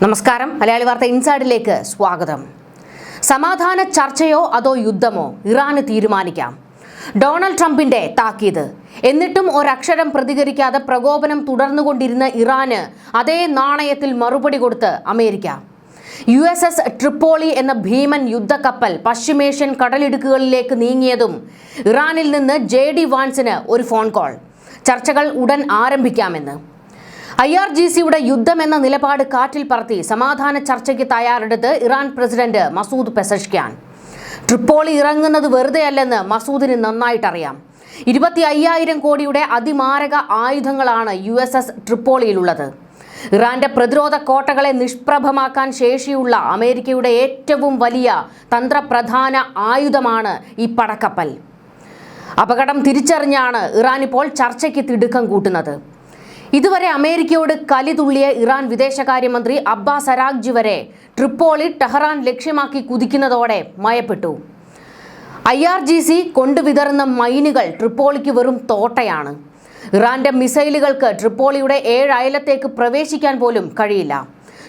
നമസ്കാരം. മലയാളി വാർത്ത ഇൻസൈഡിലേക്ക് സ്വാഗതം. സമാധാന ചർച്ചയോ അതോ യുദ്ധമോ ഇറാന് തീരുമാനിക്കാം. ഡൊണാൾഡ് ട്രംപിന്റെ താക്കീത്. എന്നിട്ടും ഒരക്ഷരം പ്രതികരിക്കാതെ പ്രകോപനം തുടർന്നുകൊണ്ടിരുന്ന ഇറാന് അതേ നാണയത്തിൽ മറുപടി കൊടുത്ത് അമേരിക്ക. USS ട്രിപ്പോളി എന്ന ഭീമൻ യുദ്ധക്കപ്പൽ പശ്ചിമേഷ്യൻ കടലിടുക്കുകളിലേക്ക് നീങ്ങിയതും ഇറാനിൽ നിന്ന് JD വാൻസിന് ഒരു ഫോൺ കോൾ. ചർച്ചകൾ ഉടൻ ആരംഭിക്കാമെന്ന്. IRGCയുടെ യുദ്ധം എന്ന നിലപാട് കാറ്റിൽ പറത്തി സമാധാന ചർച്ചയ്ക്ക് തയ്യാറെടുത്ത് ഇറാൻ പ്രസിഡന്റ് മസൂദ് പെസഷ്ക്യാൻ. ട്രിപ്പോളി ഇറങ്ങുന്നത് വെറുതെയല്ലെന്ന് മസൂദിന് നന്നായിട്ടറിയാം. 25,000 കോടിയുടെ അതിമാരക ആയുധങ്ങളാണ് USS ട്രിപ്പോളിയിലുള്ളത്. ഇറാന്റെ പ്രതിരോധ കോട്ടകളെ നിഷ്പ്രഭമാക്കാൻ ശേഷിയുള്ള അമേരിക്കയുടെ ഏറ്റവും വലിയ തന്ത്രപ്രധാന ആയുധമാണ് ഈ പടക്കപ്പൽ. അപകടം തിരിച്ചറിഞ്ഞാണ് ഇറാൻ ഇപ്പോൾ ചർച്ചയ്ക്ക് തിടുക്കം കൂട്ടുന്നത്. ഇതുവരെ അമേരിക്കയോട് കലിതുള്ളിയ ഇറാൻ വിദേശകാര്യമന്ത്രി അബ്ബാസ് അരാഗ്ചി വരെ ട്രിപ്പോളി ടെഹ്റാൻ ലക്ഷ്യമാക്കി കുതിക്കുന്നതോടെ മയപ്പെട്ടു. IRGC കൊണ്ടുവിതറുന്ന മൈനുകൾ ട്രിപ്പോളിക്ക് വെറും തോട്ടയാണ്. ഇറാന്റെ മിസൈലുകൾക്ക് ട്രിപ്പോളിയുടെ 7 അയലത്തേക്ക് പ്രവേശിക്കാൻ പോലും കഴിയില്ല.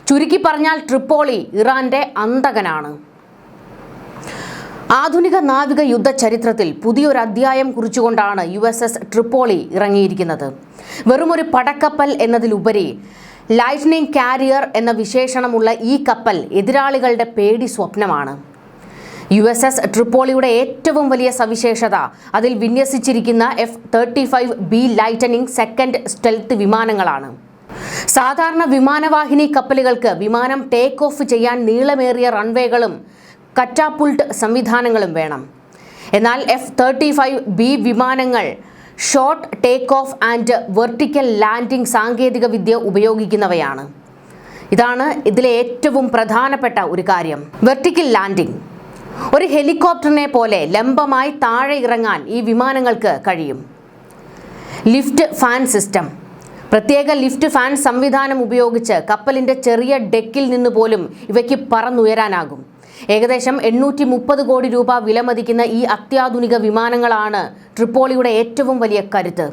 ചുരുക്കി പറഞ്ഞാൽ ട്രിപ്പോളി ഇറാന്റെ അന്തകനാണ്. ആധുനിക നാവിക യുദ്ധ ചരിത്രത്തിൽ പുതിയൊരു അധ്യായം കുറിച്ചുകൊണ്ടാണ് USS ട്രിപ്പോളി ഇറങ്ങിയിരിക്കുന്നത്. വെറുമൊരു പടക്കപ്പൽ എന്നതിലുപരി ലൈറ്റ്നിങ് കാരിയർ എന്ന വിശേഷണമുള്ള ഈ കപ്പൽ എതിരാളികളുടെ പേടി സ്വപ്നമാണ്. USS ട്രിപ്പോളിയുടെ ഏറ്റവും വലിയ സവിശേഷത അതിൽ വിന്യസിച്ചിരിക്കുന്ന F-35B ലൈറ്റനിങ് സെക്കൻഡ് സ്റ്റെൽത്ത് വിമാനങ്ങളാണ്. സാധാരണ വിമാനവാഹിനി കപ്പലുകൾക്ക് വിമാനം ടേക്ക് ഓഫ് ചെയ്യാൻ നീളമേറിയ റൺവേകളും കറ്റാപുൾട്ട് സംവിധാനങ്ങളും വേണം. എന്നാൽ F-35B വിമാനങ്ങൾ short take off and vertical landing സാങ്കേതിക വിദ്യ ഉപയോഗിക്കുന്നവയാണ്. ഇതാണ് ഇതിലെ ഏറ്റവും പ്രധാനപ്പെട്ട ഒരു കാര്യം. Vertical landing. ഒരു ഹെലികോപ്റ്ററിനെ പോലെ ലംബമായി താഴെ ഇറങ്ങാൻ ഈ വിമാനങ്ങൾക്ക് കഴിയും. Lift fan system. പ്രത്യേക ലിഫ്റ്റ് ഫാൻ സംവിധാനം ഉപയോഗിച്ച് കപ്പലിൻ്റെ ചെറിയ ഡെക്കിൽ നിന്ന് പോലും ഇവയ്ക്ക് പറന്നുയരാനാകും. ഏകദേശം 830 കോടി രൂപ വിലമതിക്കുന്ന ഈ അത്യാധുനിക വിമാനങ്ങളാണ് ട്രിപ്പോളിയുടെ ഏറ്റവും വലിയ കരുത്ത്.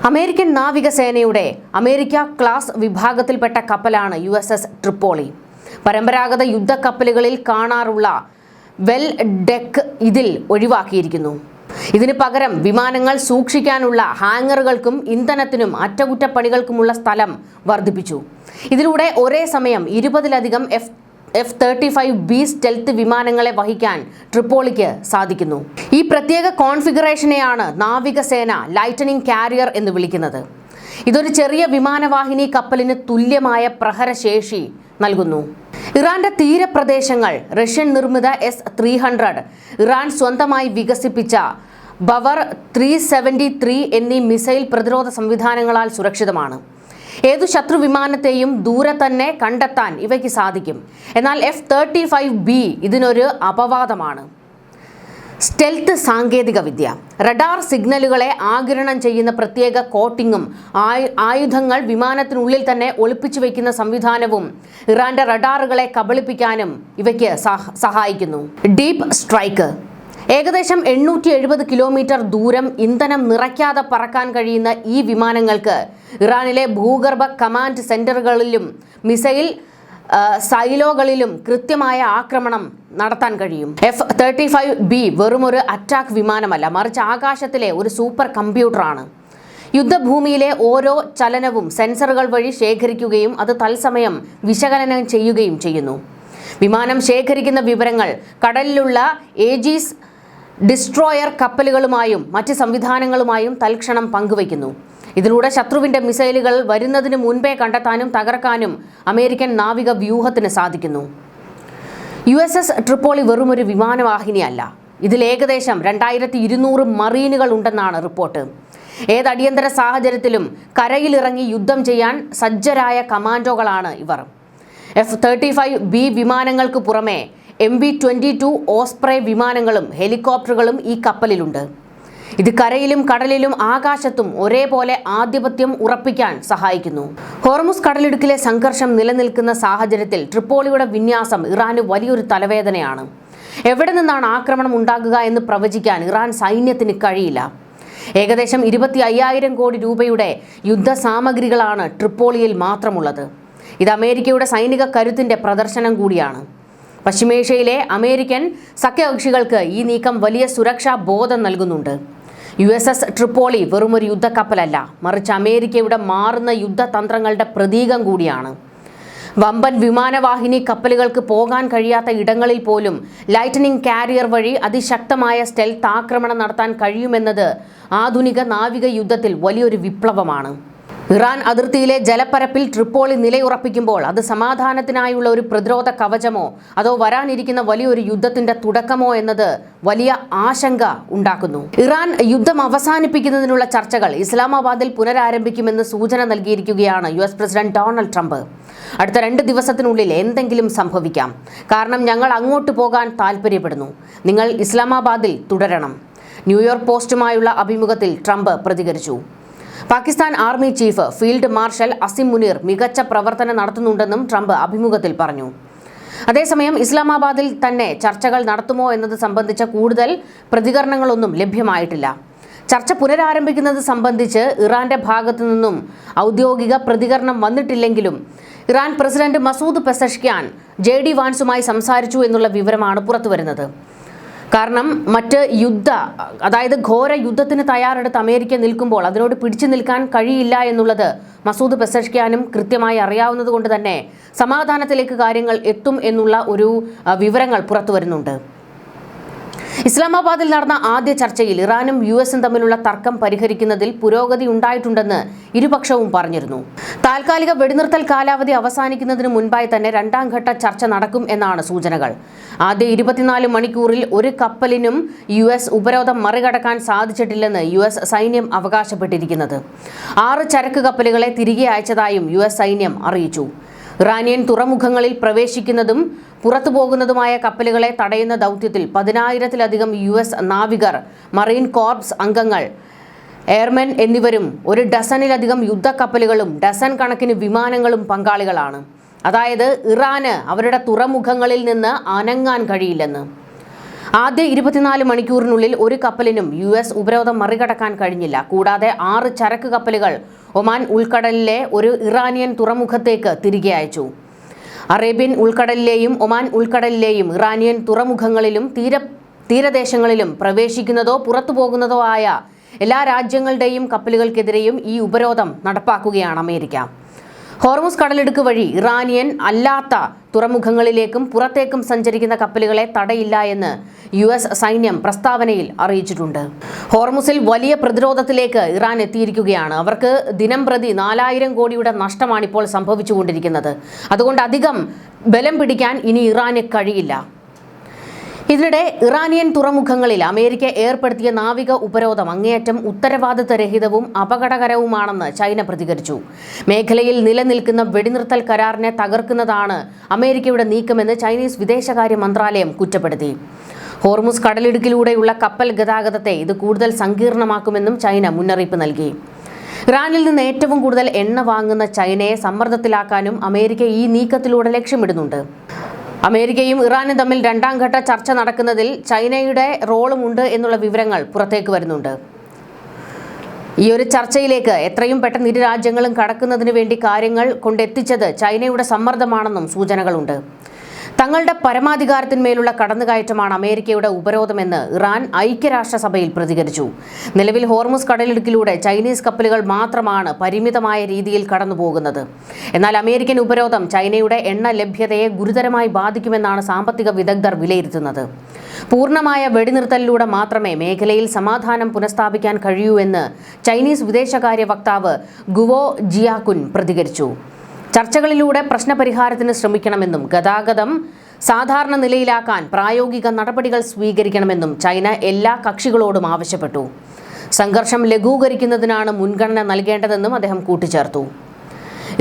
അമേരിക്കൻ നാവികസേനയുടെ അമേരിക്ക ക്ലാസ് വിഭാഗത്തിൽപ്പെട്ട കപ്പലാണ് USS ട്രിപ്പോളി. പരമ്പരാഗത യുദ്ധക്കപ്പലുകളിൽ കാണാറുള്ള വെൽ ഡെക്ക് ഇതിൽ ഒഴിവാക്കിയിരിക്കുന്നു. ഇതിന് പകരം വിമാനങ്ങൾ സൂക്ഷിക്കാനുള്ള ഹാങ്ങറുകൾക്കും ഇന്ധനത്തിനും അറ്റകുറ്റപ്പണികൾക്കുമുള്ള സ്ഥലം വർദ്ധിപ്പിച്ചു. ഇതിലൂടെ ഒരേ സമയം 20-ലധികം F-35B സ്റ്റെൽത്ത് വിമാനങ്ങളെ വഹിക്കാൻ ട്രിപ്പോളിക്ക് സാധിക്കുന്നു. ഈ പ്രത്യേക കോൺഫിഗറേഷനെയാണ് നാവികസേന ലൈറ്റനിങ് കാരിയർ എന്ന് വിളിക്കുന്നത്. ഇതൊരു ചെറിയ വിമാനവാഹിനി കപ്പലിന് തുല്യമായ പ്രഹരശേഷി നൽകുന്നു. ഇറാന്റെ തീരപ്രദേശങ്ങൾ റഷ്യൻ നിർമ്മിത S-300, ഇറാൻ സ്വന്തമായി വികസിപ്പിച്ച ബവർ 373 എന്നീ മിസൈൽ പ്രതിരോധ സംവിധാനങ്ങളാൽ സുരക്ഷിതമാണ്. ഏതു ശത്രു വിമാനത്തെയും ദൂരെ തന്നെ കണ്ടെത്താൻ ഇവയ്ക്ക് സാധിക്കും. എന്നാൽ F-35B ഇതിനൊരു അപവാദമാണ്. സ്റ്റെൽത്ത് സാങ്കേതിക വിദ്യ. റഡാർ സിഗ്നലുകളെ ആഗിരണം ചെയ്യുന്ന പ്രത്യേക കോട്ടിങ്ങും ആയുധങ്ങൾ വിമാനത്തിനുള്ളിൽ തന്നെ ഒളിപ്പിച്ചു വയ്ക്കുന്ന സംവിധാനവും ഇറാന്റെ റഡാറുകളെ കബളിപ്പിക്കാനും ഇവയ്ക്ക് സഹായിക്കുന്നു. Deep strike. ഏകദേശം 870 കിലോമീറ്റർ ദൂരം ഇന്ധനം നിറയ്ക്കാതെ പറക്കാൻ കഴിയുന്ന ഈ വിമാനങ്ങൾക്ക് ഇറാനിലെ ഭൂഗർഭ കമാൻഡ് സെന്ററുകളിലും മിസൈൽ സൈലോകളിലും കൃത്യമായ ആക്രമണം നടത്താൻ കഴിയും. F-35B വെറുമൊരു അറ്റാക്ക് വിമാനമല്ല, മറിച്ച് ആകാശത്തിലെ ഒരു സൂപ്പർ കമ്പ്യൂട്ടറാണ്. യുദ്ധഭൂമിയിലെ ഓരോ ചലനവും സെൻസറുകൾ വഴി ശേഖരിക്കുകയും അത് തത്സമയം വിശകലനം ചെയ്യുകയും ചെയ്യുന്നു. വിമാനം ശേഖരിക്കുന്ന വിവരങ്ങൾ കടലിലുള്ള ഏജീസ് ഡിസ്ട്രോയർ കപ്പലുകളുമായും മറ്റ് സംവിധാനങ്ങളുമായും തൽക്ഷണം പങ്കുവയ്ക്കുന്നു. ഇതിലൂടെ ശത്രുവിൻ്റെ മിസൈലുകൾ വരുന്നതിന് മുൻപേ കണ്ടെത്താനും തകർക്കാനും അമേരിക്കൻ നാവിക വ്യൂഹത്തിന് സാധിക്കുന്നു. USS ട്രിപ്പോളി വെറുമൊരു വിമാനവാഹിനിയല്ല. ഇതിൽ ഏകദേശം 2200 മറീനുകൾ ഉണ്ടെന്നാണ് റിപ്പോർട്ട്. ഏതടിയന്തര സാഹചര്യത്തിലും കരയിലിറങ്ങി യുദ്ധം ചെയ്യാൻ സജ്ജരായ കമാൻഡോകളാണ് ഇവർ. F-35B വിമാനങ്ങൾക്ക് പുറമെ MB-22 ഓസ്പ്രേ വിമാനങ്ങളും ഹെലികോപ്റ്ററുകളും ഈ കപ്പലിലുണ്ട്. ഇത് കരയിലും കടലിലും ആകാശത്തും ഒരേപോലെ ആധിപത്യം ഉറപ്പിക്കാൻ സഹായിക്കുന്നു. ഹോർമുസ് കടലിടുക്കിലെ സംഘർഷം നിലനിൽക്കുന്ന സാഹചര്യത്തിൽ ട്രിപ്പോളിയുടെ വിന്യാസം ഇറാന് വലിയൊരു തലവേദനയാണ്. എവിടെ നിന്നാണ് ആക്രമണം ഉണ്ടാകുക എന്ന് പ്രവചിക്കാൻ ഇറാൻ സൈന്യത്തിന് കഴിയില്ല. ഏകദേശം 25,000 കോടി രൂപയുടെ യുദ്ധസാമഗ്രികളാണ് ട്രിപ്പോളിയിൽ മാത്രമുള്ളത്. ഇത് അമേരിക്കയുടെ സൈനിക കരുത്തിന്റെ പ്രദർശനം കൂടിയാണ്. പശ്ചിമേഷ്യയിലെ അമേരിക്കൻ സഖ്യകക്ഷികൾക്ക് ഈ നീക്കം വലിയ സുരക്ഷാ ബോധം നൽകുന്നുണ്ട്. USS ട്രിപ്പോളി വെറുമൊരു യുദ്ധക്കപ്പലല്ല, മറിച്ച് അമേരിക്കയുടെ മാറുന്ന യുദ്ധതന്ത്രങ്ങളുടെ പ്രതീകം കൂടിയാണ്. വമ്പൻ വിമാനവാഹിനി കപ്പലുകൾക്ക് പോകാൻ കഴിയാത്ത ഇടങ്ങളിൽ പോലും ലൈറ്റനിങ് കാരിയർ വഴി അതിശക്തമായ സ്റ്റെൽത്ത് ആക്രമണം നടത്താൻ കഴിയുമെന്നത് ആധുനിക നാവിക യുദ്ധത്തിൽ വലിയൊരു വിപ്ലവമാണ്. ഇറാൻ അതിർത്തിയിലെ ജലപ്പരപ്പിൽ ട്രിപ്പോളി നിലയുറപ്പിക്കുമ്പോൾ അത് സമാധാനത്തിനായുള്ള ഒരു പ്രതിരോധ കവചമോ അതോ വരാനിരിക്കുന്ന വലിയൊരു യുദ്ധത്തിന്റെ തുടക്കമോ എന്നത് വലിയ ആശങ്ക ഉണ്ടാക്കുന്നു. ഇറാൻ യുദ്ധം അവസാനിപ്പിക്കുന്നതിനുള്ള ചർച്ചകൾ ഇസ്ലാമാബാദിൽ പുനരാരംഭിക്കുമെന്ന് സൂചന നൽകിയിരിക്കുകയാണ് US പ്രസിഡന്റ് ഡൊണാൾഡ് ട്രംപ്. അടുത്ത 2 ദിവസത്തിനുള്ളിൽ എന്തെങ്കിലും സംഭവിക്കാം, കാരണം ഞങ്ങൾ അങ്ങോട്ട് പോകാൻ താൽപ്പര്യപ്പെടുന്നു. നിങ്ങൾ ഇസ്ലാമാബാദിൽ തുടരണം. ന്യൂയോർക്ക് പോസ്റ്റുമായുള്ള അഭിമുഖത്തിൽ ട്രംപ് പ്രതികരിച്ചു. Pakistan army chief field marshal Asim Munir മികച്ച പ്രവർത്തനം നടത്തുന്നുണ്ടെന്നും ട്രംപ് അഭിമുഖത്തിൽ പറഞ്ഞു. അതേസമയം ഇസ്ലാമാബാദിൽ തന്നെ ചർച്ചകൾ നടത്തുമോ എന്നത് സംബന്ധിച്ച കൂടുതൽ പ്രതികരണങ്ങളൊന്നും ലഭ്യമായിട്ടില്ല. ചർച്ച പുനരാരംഭിക്കുന്നത് സംബന്ധിച്ച് ഇറാന്റെ ഭാഗത്തു നിന്നും ഔദ്യോഗിക പ്രതികരണം വന്നിട്ടില്ലെങ്കിലും ഇറാൻ പ്രസിഡന്റ് മസൂദ് പെസഷ്ക്യാൻ JD വാൻസുമായി സംസാരിച്ചു എന്നുള്ള വിവരമാണ് പുറത്തുവരുന്നത്. കാരണം അതായത് ഘോര യുദ്ധത്തിന് തയ്യാറെടുത്ത് അമേരിക്ക നിൽക്കുമ്പോൾ അതിനോട് പിടിച്ചു നിൽക്കാൻ കഴിയില്ല എന്നുള്ളത് മസൂദ് പെസഷ്ക്യാനും കൃത്യമായി അറിയാവുന്നത് കൊണ്ട് തന്നെ സമാധാനത്തിലേക്ക് കാര്യങ്ങൾ എത്തും എന്നുള്ള ഒരു വിവരങ്ങൾ പുറത്തുവരുന്നുണ്ട്. ഇസ്ലാമാബാദിൽ നടന്ന ആദ്യ ചർച്ചയിൽ ഇറാനും US തമ്മിലുള്ള തർക്കം പരിഹരിക്കുന്നതിൽ പുരോഗതി ഉണ്ടായിട്ടുണ്ടെന്ന് ഇരുപക്ഷവും പറഞ്ഞിരുന്നു. താൽക്കാലിക വെടിനിർത്തൽ കാലാവധി അവസാനിക്കുന്നതിന് മുൻപായി തന്നെ 2ാം ഘട്ട ചർച്ച നടക്കും എന്നാണ് സൂചനകൾ. ആദ്യ 24 മണിക്കൂറിൽ ഒരു കപ്പലിനും US ഉപരോധം മറികടക്കാൻ സാധിച്ചിട്ടില്ലെന്ന് US സൈന്യം അവകാശപ്പെട്ടിരിക്കുന്നത്. 6 ചരക്ക് കപ്പലുകളെ തിരികെ അയച്ചതായും US സൈന്യം അറിയിച്ചു. ഇറാനിയൻ തുറമുഖങ്ങളിൽ പ്രവേശിക്കുന്നതും പുറത്തു പോകുന്നതുമായ കപ്പലുകളെ തടയുന്ന ദൗത്യത്തിൽ 10,000-ലധികം US നാവികർ, മറീൻ കോർപ്സ് അംഗങ്ങൾ, എയർമെൻ എന്നിവരും 1 ഡസനിലധികം യുദ്ധക്കപ്പലുകളും ഡസൻ കണക്കിന് വിമാനങ്ങളും പങ്കാളികളാണ്. അതായത് ഇറാന് അവരുടെ തുറമുഖങ്ങളിൽ നിന്ന് അനങ്ങാൻ കഴിയില്ലെന്ന്. ആദ്യ 24 മണിക്കൂറിനുള്ളിൽ ഒരു കപ്പലിനും US ഉപരോധം മറികടക്കാൻ കഴിഞ്ഞില്ല. കൂടാതെ 6 ചരക്ക് കപ്പലുകൾ ഒമാൻ ഉൾക്കടലിലെ ഒരു ഇറാനിയൻ തുറമുഖത്തേക്ക് തിരികെ അയച്ചു. അറേബ്യൻ ഉൾക്കടലിലെയും ഒമാൻ ഉൾക്കടലിലെയും ഇറാനിയൻ തുറമുഖങ്ങളിലും തീരദേശങ്ങളിലും പ്രവേശിക്കുന്നതോ പുറത്തു പോകുന്നതോ ആയ എല്ലാ രാജ്യങ്ങളുടെയും കപ്പലുകൾക്കെതിരെയും ഈ ഉപരോധം നടപ്പാക്കുകയാണ് അമേരിക്ക. ഹോർമുസ് കടലിടുക്ക് വഴി ഇറാനിയൻ അല്ലാത്ത തുറമുഖങ്ങളിലേക്കും പുറത്തേക്കും സഞ്ചരിക്കുന്ന കപ്പലുകളെ തടയില്ല എന്ന് US സൈന്യം പ്രസ്താവനയിൽ അറിയിച്ചിട്ടുണ്ട്. ഹോർമുസിൽ വലിയ പ്രതിരോധത്തിലേക്ക് ഇറാൻ എത്തിയിരിക്കുകയാണ്. അവർക്ക് ദിനംപ്രതി 4000 കോടിയുടെ നഷ്ടമാണ് ഇപ്പോൾ സംഭവിച്ചുകൊണ്ടിരിക്കുന്നത്. അതുകൊണ്ട് അധികം ബലം പിടിക്കാൻ ഇനി ഇറാന് കഴിയില്ല. ഇതിനിടെ ഇറാനിയൻ തുറമുഖങ്ങളിൽ അമേരിക്ക ഏർപ്പെടുത്തിയ നാവിക ഉപരോധം അങ്ങേയറ്റം ഉത്തരവാദിത്തരഹിതവും അപകടകരവുമാണെന്ന് ചൈന പ്രതികരിച്ചു. മേഖലയിൽ നിലനിൽക്കുന്ന വെടിനിർത്തൽ കരാറിനെ തകർക്കുന്നതാണ് അമേരിക്കയുടെ നീക്കമെന്ന് ചൈനീസ് വിദേശകാര്യ മന്ത്രാലയം കുറ്റപ്പെടുത്തി. ഹോർമുസ് കടലിടുക്കിലൂടെയുള്ള കപ്പൽ ഗതാഗതത്തെ ഇത് കൂടുതൽ സങ്കീർണമാക്കുമെന്നും ചൈന മുന്നറിയിപ്പ് നൽകി. ഇറാനിൽ നിന്ന് ഏറ്റവും കൂടുതൽ എണ്ണ വാങ്ങുന്ന ചൈനയെ സമ്മർദ്ദത്തിലാക്കാനും അമേരിക്ക ഈ നീക്കത്തിലൂടെ ലക്ഷ്യമിടുന്നുണ്ട്. അമേരിക്കയും ഇറാനും തമ്മിൽ 2ാം ഘട്ട ചർച്ച നടക്കുന്നതിൽ ചൈനയുടെ റോളുമുണ്ട് എന്നുള്ള വിവരങ്ങൾ പുറത്തേക്ക് വരുന്നുണ്ട്. ഈ ഒരു ചർച്ചയിലേക്ക് എത്രയും പെട്ടെന്ന് ഇരു രാജ്യങ്ങളും കടക്കുന്നതിന് വേണ്ടി കാര്യങ്ങൾ കൊണ്ടെത്തിച്ചത് ചൈനയുടെ സമ്മർദ്ദമാണെന്നും സൂചനകളുണ്ട്. തങ്ങളുടെ പരമാധികാരത്തിന്മേലുള്ള കടന്നുകയറ്റമാണ് അമേരിക്കയുടെ ഉപരോധമെന്ന് ഇറാൻ ഐക്യരാഷ്ട്രസഭയിൽ പ്രതികരിച്ചു. നിലവിൽ ഹോർമുസ് കടലിടുക്കിലൂടെ ചൈനീസ് കപ്പലുകൾ മാത്രമാണ് പരിമിതമായ രീതിയിൽ കടന്നുപോകുന്നത്. എന്നാൽ അമേരിക്കൻ ഉപരോധം ചൈനയുടെ എണ്ണ ലഭ്യതയെ ഗുരുതരമായി ബാധിക്കുമെന്നാണ് സാമ്പത്തിക വിദഗ്ധർ വിലയിരുത്തുന്നത്. പൂർണ്ണമായ വെടിനിർത്തലിലൂടെ മാത്രമേ മേഖലയിൽ സമാധാനം പുനഃസ്ഥാപിക്കാൻ കഴിയൂ എന്ന് ചൈനീസ് വിദേശകാര്യ വക്താവ് ഗുവോ ജിയാകുൻ പ്രതികരിച്ചു. ചർച്ചകളിലൂടെ പ്രശ്നപരിഹാരത്തിന് ശ്രമിക്കണമെന്നും ഗതാഗതം സാധാരണ നിലയിലാക്കാൻ പ്രായോഗിക നടപടികൾ സ്വീകരിക്കണമെന്നും ചൈന എല്ലാ കക്ഷികളോടും ആവശ്യപ്പെട്ടു. സംഘർഷം ലഘൂകരിക്കുന്നതിനാണ് മുൻഗണന നൽകേണ്ടതെന്നും അദ്ദേഹം കൂട്ടിച്ചേർത്തു.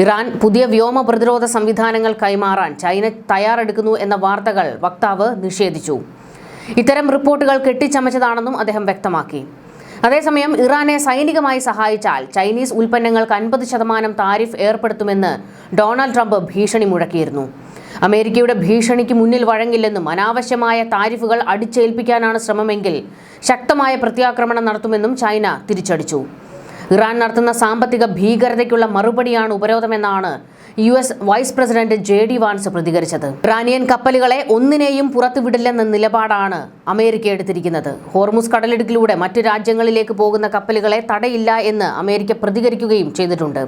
ഇറാൻ പുതിയ വ്യോമ പ്രതിരോധ സംവിധാനങ്ങൾ കൈമാറാൻ ചൈന തയ്യാറെടുക്കുന്നു എന്ന വാർത്തകൾ വക്താവ് നിഷേധിച്ചു. ഇത്തരം റിപ്പോർട്ടുകൾ കെട്ടിച്ചമച്ചതാണെന്നും അദ്ദേഹം വ്യക്തമാക്കി. അതേസമയം ഇറാനെ സൈനികമായി സഹായിച്ചാൽ ചൈനീസ് ഉൽപ്പന്നങ്ങൾക്ക് 50% താരിഫ് ഏർപ്പെടുത്തുമെന്ന് ഡൊണാൾഡ് ട്രംപ് ഭീഷണി മുഴക്കിയിരുന്നു. അമേരിക്കയുടെ ഭീഷണിക്ക് മുന്നിൽ വഴങ്ങില്ലെന്നും അനാവശ്യമായ താരിഫുകൾ അടിച്ചേൽപ്പിക്കാനാണ് ശ്രമമെങ്കിൽ ശക്തമായ പ്രത്യാക്രമണം നടത്തുമെന്നും ചൈന തിരിച്ചടിച്ചു. ഇറാൻ നടത്തുന്ന സാമ്പത്തിക ഭീകരതയ്ക്കുള്ള മറുപടിയാണ് ഉപരോധമെന്നാണ് US vice president JD Vance പ്രതികരിച്ചത്. ഇറാനിയൻ കപ്പലുകളെ ഒന്നിനെയും പുറത്തുവിടില്ലെന്ന നിലപാടാണ് അമേരിക്ക എടുത്തിരിക്കുന്നത്. ഹോർമുസ് കടലിടുക്കിലൂടെ മറ്റു രാജ്യങ്ങളിലേക്ക് പോകുന്ന കപ്പലുകളെ തടയില്ല എന്ന് അമേരിക്ക പ്രതികരിക്കുകയും ചെയ്തിട്ടുണ്ട്.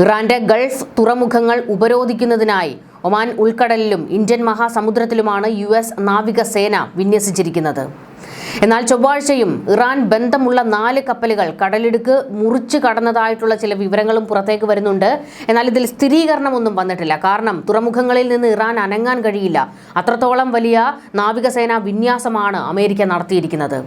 ഇറാന്റെ ഗൾഫ് തുറമുഖങ്ങൾ ഉപരോധിക്കുന്നതിനായി ഒമാൻ ഉൾക്കടലിലും ഇന്ത്യൻ മഹാസമുദ്രത്തിലുമാണ് US നാവികസേന വിന്യസിച്ചിരിക്കുന്നത്. എന്നാൽ ചൊവ്വാഴ്ചയും ഇറാൻ ബന്ധമുള്ള 4 കപ്പലുകൾ കടലിടുക്ക് മുറിച്ചു കടന്നതായിട്ടുള്ള ചില വിവരങ്ങളും പുറത്തേക്ക് വരുന്നുണ്ട്. എന്നാൽ ഇതിൽ സ്ഥിരീകരണമൊന്നും വന്നിട്ടില്ല. കാരണം തുറമുഖങ്ങളിൽ നിന്ന് ഇറാൻ അനങ്ങാൻ കഴിയില്ല. അത്രത്തോളം വലിയ നാവികസേനാ വിന്യാസമാണ് അമേരിക്ക നടത്തിയിരിക്കുന്നത്.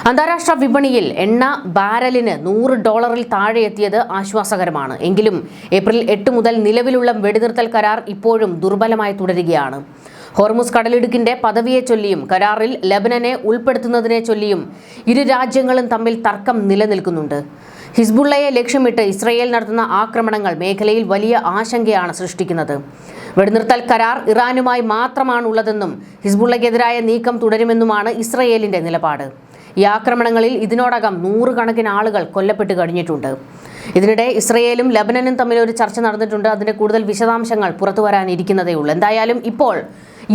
അന്താരാഷ്ട്ര വിപണിയിൽ എണ്ണ ബാരലിന് $100 താഴെ എത്തിയത് ആശ്വാസകരമാണ്. എങ്കിലും ഏപ്രിൽ 8 മുതൽ നിലവിലുള്ള വെടിനിർത്തൽ കരാർ ഇപ്പോഴും ദുർബലമായി തുടരുകയാണ്. ഹോർമുസ് കടലിടുക്കിന്റെ പദവിയെ ചൊല്ലിയും കരാറിൽ ലെബനനെ ഉൾപ്പെടുത്തുന്നതിനെ ചൊല്ലിയും ഇരു രാജ്യങ്ങളും തമ്മിൽ തർക്കം നിലനിൽക്കുന്നുണ്ട്. ഹിസ്ബുള്ളയെ ലക്ഷ്യമിട്ട് ഇസ്രയേൽ നടത്തുന്ന ആക്രമണങ്ങൾ മേഖലയിൽ വലിയ ആശങ്കയാണ് സൃഷ്ടിക്കുന്നത്. വെടിനിർത്തൽ കരാർ ഇറാനുമായി മാത്രമാണുള്ളതെന്നും ഹിസ്ബുള്ളയ്ക്കെതിരായ നീക്കം തുടരുമെന്നുമാണ് ഇസ്രയേലിന്റെ നിലപാട്. ഈ ആക്രമണങ്ങളിൽ ഇതിനോടകം 100 കണക്കിന് ആളുകൾ കൊല്ലപ്പെട്ട് കഴിഞ്ഞിട്ടുണ്ട്. ഇതിനിടെ ഇസ്രയേലും ലബനനും തമ്മിൽ ഒരു ചർച്ച നടന്നിട്ടുണ്ട്. അതിന്റെ കൂടുതൽ വിശദാംശങ്ങൾ പുറത്തു വരാനിരിക്കുന്നതേ ഉള്ളൂ. എന്തായാലും ഇപ്പോൾ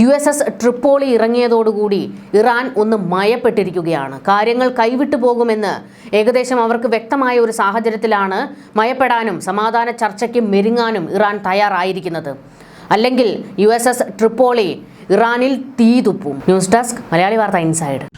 USS ട്രിപ്പോളി ഇറങ്ങിയതോടുകൂടി ഇറാൻ ഒന്ന് മയപ്പെട്ടിരിക്കുകയാണ്. കാര്യങ്ങൾ കൈവിട്ടു പോകുമെന്ന് ഏകദേശം അവർക്ക് വ്യക്തമായ ഒരു സാഹചര്യത്തിലാണ് മയപ്പെടാനും സമാധാന ചർച്ചയ്ക്ക് മെരുങ്ങാനും ഇറാൻ തയ്യാറായിരിക്കുന്നത്. അല്ലെങ്കിൽ USS ട്രിപ്പോളി ഇറാനിൽ തീ തുപ്പും. ന്യൂസ് ഡെസ്ക് മലയാളി വാർത്ത ഇൻസൈഡ്.